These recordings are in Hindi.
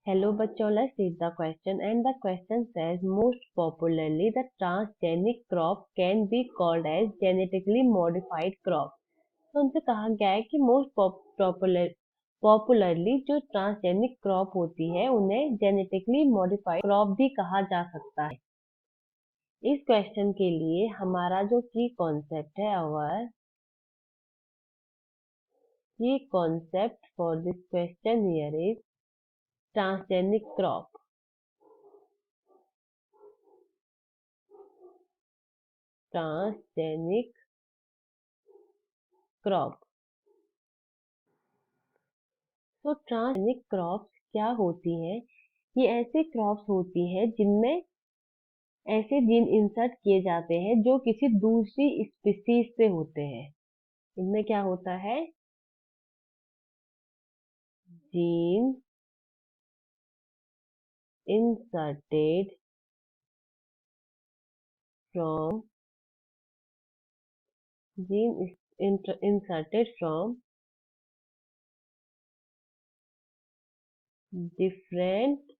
Hello bachcho, let's read the question and the question says most popularly the transgenic crop can be called as genetically modified crop. तो उनसे कहा गया है कि पॉपुलरली जो ट्रांसजेनिक क्रॉप होती है उन्हें जेनेटिकली मॉडिफाइड क्रॉप भी कहा जा सकता है। इस क्वेश्चन के लिए हमारा जो की कॉन्सेप्ट है की concept for this question here is transgenic crop. Transgenic crop. तो ट्रांसजेनिक क्रॉप्स क्या होती हैं? ये ऐसे क्रॉप्स होती हैं जिनमें ऐसे जीन इंसर्ट किए जाते हैं जो किसी दूसरी स्पीसीज से होते हैं। इनमें क्या होता है? Gene inserted from inserted from different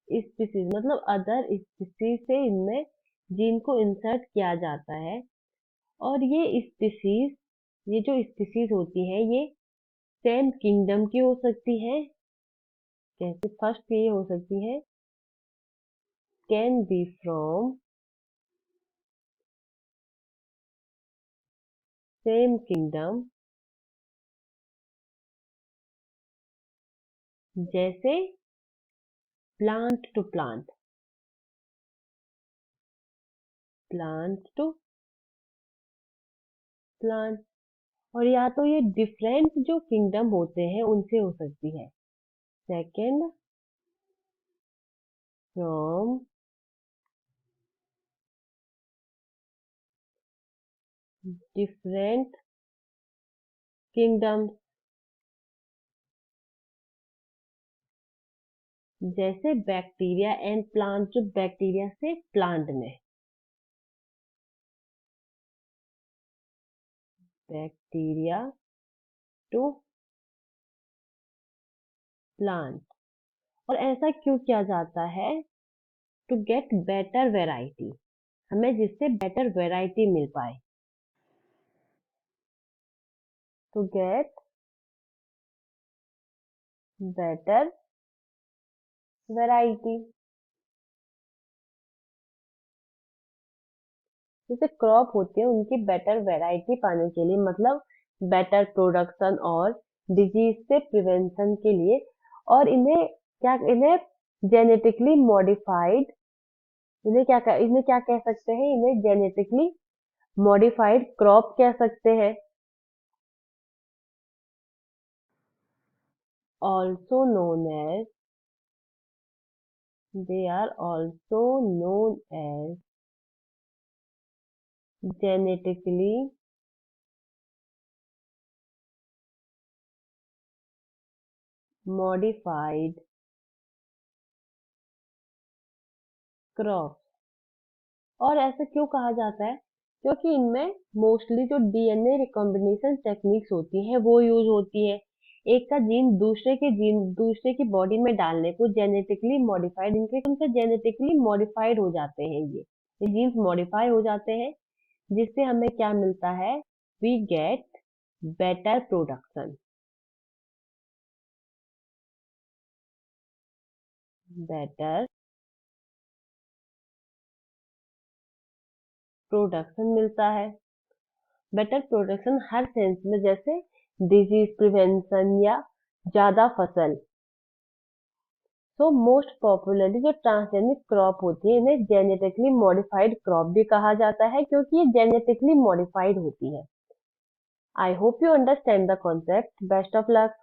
species, मतलब अदर स्पीसीज से इनमें जीन को इंसर्ट किया जाता है। और ये स्पीसीज, ये जो स्पीसीज होती है ये सेम किंगडम की हो सकती है। जैसे फर्स्ट ये हो सकती है can be from same kingdom, जैसे plant to plant, plant to plant. और या तो ये डिफरेंट जो किंगडम होते हैं उनसे हो सकती है। सेकंड, फ्रॉम डिफरेंट किंगडम्स, जैसे बैक्टीरिया एंड प्लांट, जो बैक्टीरिया से प्लांट में, बैक्टीरिया टू प्लांट। और ऐसा क्यों किया जाता है? टू गेट बेटर वेराइटी, हमें जिससे बेटर वेराइटी मिल पाए। To get better variety. जैसे क्रॉप होती है उनकी बेटर वेराइटी पाने के लिए, मतलब बेटर प्रोडक्शन और डिजीज से प्रिवेंशन के लिए। और इन्हें जेनेटिकली मॉडिफाइड, इन्हें क्या कह सकते हैं? इन्हें जेनेटिकली मॉडिफाइड क्रॉप कह सकते हैं। Also known as, they are also known as genetically modified crop. और ऐसा क्यों कहा जाता है? क्योंकि इनमें मोस्टली जो डीएनए रिकॉम्बिनेशन टेक्निक्स होती हैं वो यूज होती है। एक का जीन दूसरे की बॉडी में डालने को जेनेटिकली मॉडिफाइड, उनके जेनेटिकली मॉडिफाइड हो जाते हैं। ये जीन्स मॉडिफाई हो जाते हैं, जिससे हमें क्या मिलता है? We get better production, better production मिलता है। बेटर प्रोडक्शन हर सेंस में, जैसे डिजीज प्रिवेंशन या ज्यादा फसल। सो मोस्ट पॉपुलरली जो ट्रांसजेनिक क्रॉप होती है इन्हें जेनेटिकली मॉडिफाइड क्रॉप भी कहा जाता है, क्योंकि ये जेनेटिकली मॉडिफाइड होती है। I hope you understand the concept. Best of luck.